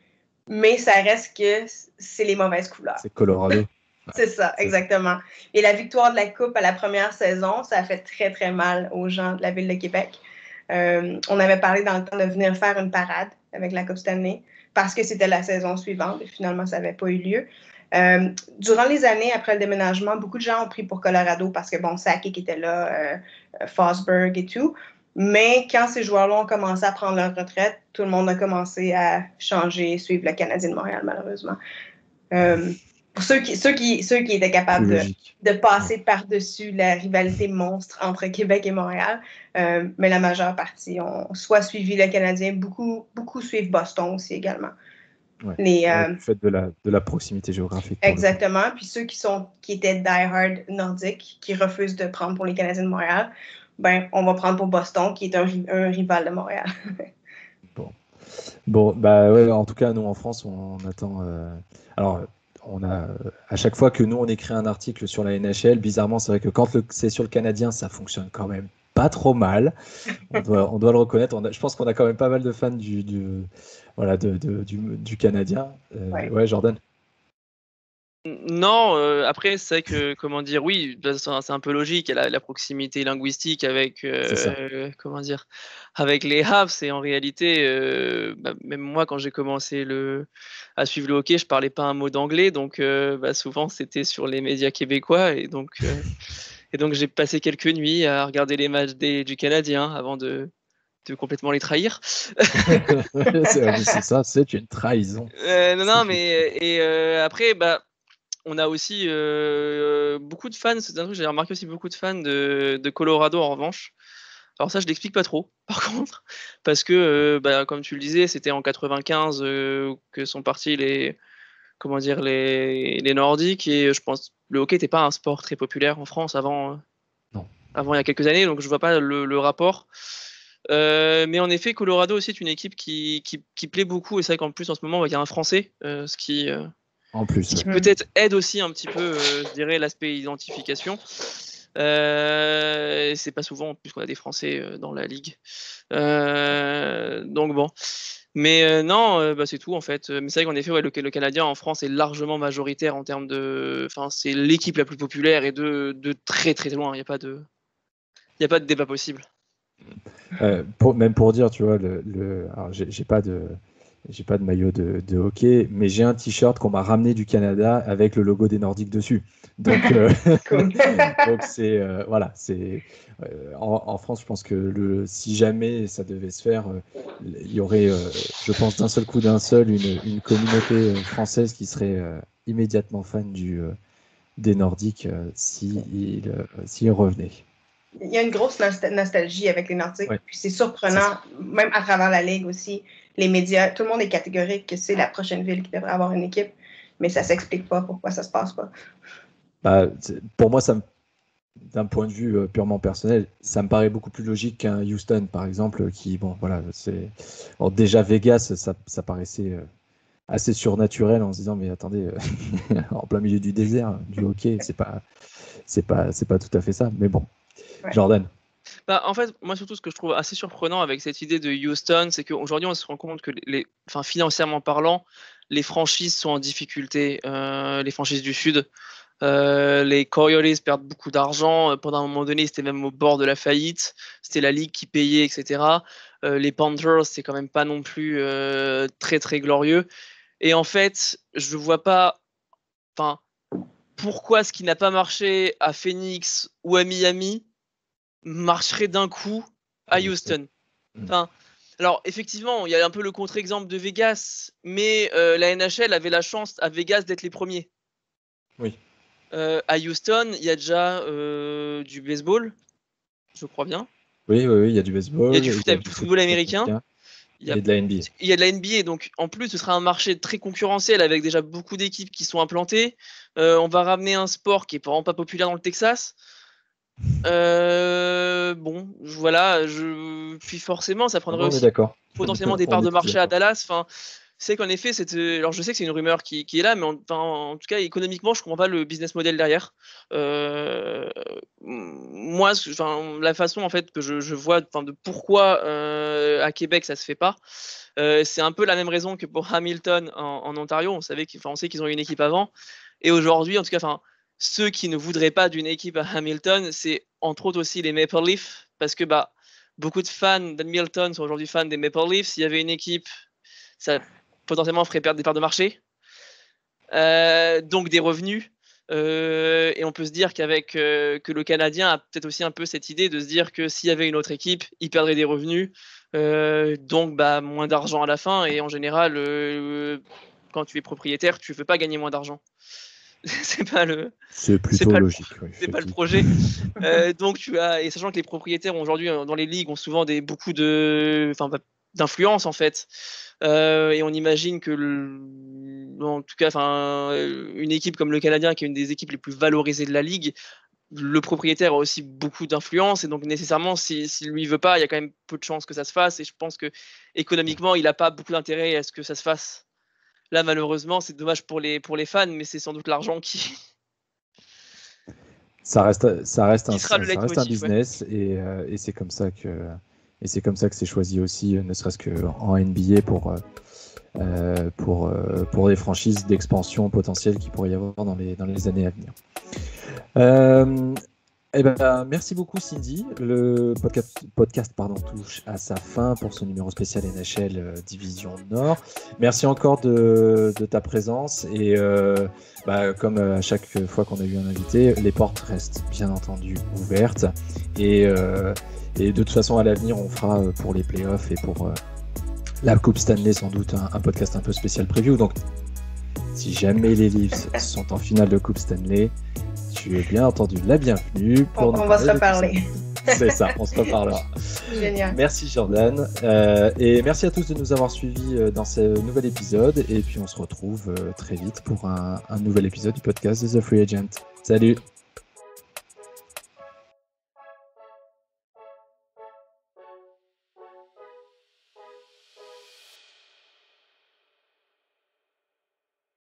mais ça reste que c'est les mauvaises couleurs. C'est Colorado. C'est ça, exactement. Et la victoire de la Coupe à la première saison, ça a fait très, très mal aux gens de la Ville de Québec. On avait parlé dans le temps de venir faire une parade avec la Coupe Stanley parce que c'était la saison suivante et finalement, ça n'avait pas eu lieu. Durant les années après le déménagement, beaucoup de gens ont pris pour Colorado parce que, bon, Sakic était là, Forsberg et tout. Mais quand ces joueurs-là ont commencé à prendre leur retraite, tout le monde a commencé à changer, suivre le Canadien de Montréal, malheureusement. Pour ceux qui étaient capables de passer par-dessus la rivalité monstre entre Québec et Montréal, mais la majeure partie ont soit suivi le Canadien, beaucoup suivent Boston aussi également. Ouais. Du fait de la proximité géographique. Exactement. Puis ceux qui étaient die-hard nordiques, qui refusent de prendre pour les Canadiens de Montréal, ben on va prendre pour Boston, qui est un rival de Montréal. Bon, bah ouais, en tout cas, nous en France, on attend. Alors, on a à chaque fois que nous on écrit un article sur la NHL, bizarrement, c'est vrai que quand c'est sur le Canadien, ça fonctionne quand même pas trop mal. On doit le reconnaître. Je pense qu'on a quand même pas mal de fans du Canadien. Ouais, Jordan. Non, après, c'est vrai que, comment dire, oui, c'est un peu logique, il y a la proximité linguistique avec, comment dire, avec les Habs, et en réalité, même moi, quand j'ai commencé à suivre le hockey, je parlais pas un mot d'anglais, donc souvent, c'était sur les médias québécois, et donc j'ai passé quelques nuits à regarder les matchs du Canadien avant de complètement les trahir. C'est ça, c'est une trahison. Non, mais après, on a aussi beaucoup de fans, c'est un truc, j'ai remarqué aussi beaucoup de fans de Colorado en revanche. Alors ça, je l'explique pas trop, par contre, parce que, comme tu le disais, c'était en 95 que sont partis les Nordiques, et je pense le hockey n'était pas un sport très populaire en France avant il y a quelques années, donc je vois pas le rapport. Mais en effet, Colorado aussi est une équipe qui plaît beaucoup, et c'est vrai qu'en plus en ce moment il y a un Français, ce qui peut-être aide aussi un petit peu, je dirais, l'aspect identification. C'est pas souvent puisqu'on a des Français dans la ligue. Donc bon. Mais non, c'est tout en fait. Mais c'est vrai qu'en effet, ouais, le Canadien en France est largement majoritaire en termes de. Enfin, c'est l'équipe la plus populaire, et de très très loin. Il n'y a pas de débat possible. Même pour dire, tu vois, alors j'ai pas de maillot de hockey, mais j'ai un t-shirt qu'on m'a ramené du Canada avec le logo des Nordiques dessus. Donc, donc c'est voilà, c'est en France, je pense que si jamais ça devait se faire, il y aurait, je pense, d'un seul coup, une communauté française qui serait immédiatement fan des Nordiques s'ils revenaient. Il y a une grosse nostalgie avec les Nordiques, puis c'est surprenant, même à travers la Ligue aussi, les médias, tout le monde est catégorique que c'est la prochaine ville qui devrait avoir une équipe, mais ça s'explique pas pourquoi ça se passe pas. Pour moi, d'un point de vue purement personnel, ça me paraît beaucoup plus logique qu'un Houston, par exemple, qui, bon, voilà, alors déjà Vegas, ça paraissait assez surnaturel en se disant, mais attendez, en plein milieu du désert, du hockey, c'est pas tout à fait ça, mais bon. Ouais. Jordan. En fait, moi surtout, ce que je trouve assez surprenant avec cette idée de Houston, c'est qu'aujourd'hui on se rend compte que financièrement parlant, les franchises sont en difficulté, les franchises du Sud. Les Coriolis perdent beaucoup d'argent. Pendant un moment donné, c'était même au bord de la faillite. C'était la ligue qui payait, etc. Les Panthers, c'est quand même pas non plus très très glorieux. Et en fait, je vois pas. Pourquoi ce qui n'a pas marché à Phoenix ou à Miami marcherait d'un coup à Houston. Alors effectivement, il y a un peu le contre-exemple de Vegas, mais la NHL avait la chance à Vegas d'être les premiers. Oui. À Houston, il y a déjà du baseball, je crois bien. Oui, il y a du baseball. Il y a du football américain. Il y a de la NBA. Il y a de la NBA, donc en plus ce sera un marché très concurrentiel avec déjà beaucoup d'équipes qui sont implantées. On va ramener un sport qui est vraiment pas populaire dans le Texas. Bon, voilà, puis forcément, ça prendrait aussi potentiellement des parts de marché à Dallas. Enfin, c'est qu'en effet, alors je sais que c'est une rumeur qui est là, mais en tout cas, économiquement, je comprends pas le business model derrière. Moi, la façon en fait que je vois, de pourquoi à Québec ça se fait pas, c'est un peu la même raison que pour Hamilton en Ontario. On sait qu'ils ont eu une équipe avant, et aujourd'hui, en tout cas, ceux qui ne voudraient pas d'une équipe à Hamilton, c'est entre autres aussi les Maple Leafs, parce que beaucoup de fans d'Hamilton sont aujourd'hui fans des Maple Leafs. S'il y avait une équipe, ça potentiellement ferait perdre des parts de marché, donc des revenus. Et on peut se dire que le Canadien a peut-être aussi un peu cette idée de se dire que s'il y avait une autre équipe, il perdrait des revenus, donc moins d'argent à la fin. Et en général, quand tu es propriétaire, tu ne veux pas gagner moins d'argent. C'est plutôt logique. C'est pas le projet. Donc et sachant que les propriétaires aujourd'hui dans les ligues ont souvent beaucoup d'influence en fait. Et on imagine que en tout cas, une équipe comme le Canadien, qui est une des équipes les plus valorisées de la ligue, le propriétaire a aussi beaucoup d'influence, et donc nécessairement, s'il lui veut pas, il y a quand même peu de chances que ça se fasse. Et je pense que économiquement, il n'a pas beaucoup d'intérêt à ce que ça se fasse. Là, malheureusement, c'est dommage pour les fans, mais c'est sans doute l'argent qui. Ça reste un business, ouais. Et c'est comme ça que c'est choisi aussi, ne serait-ce qu'en NBA pour des franchises d'expansion potentielle qu'il pourrait y avoir dans les années à venir. Merci beaucoup Cindy. Le podcast touche à sa fin pour ce numéro spécial NHL Division Nord. Merci encore de ta présence, et comme à chaque fois qu'on a eu un invité, les portes restent bien entendu ouvertes, et de toute façon à l'avenir on fera pour les playoffs et pour la Coupe Stanley sans doute un podcast un peu spécial preview. Donc si jamais les Leafs sont en finale de Coupe Stanley, tu es bien entendu la bienvenue. On va se reparler. C'est ça, on se reparlera. Génial. Merci Jordan. Et merci à tous de nous avoir suivis dans ce nouvel épisode. Et puis on se retrouve très vite pour un nouvel épisode du podcast de The Free Agent. Salut!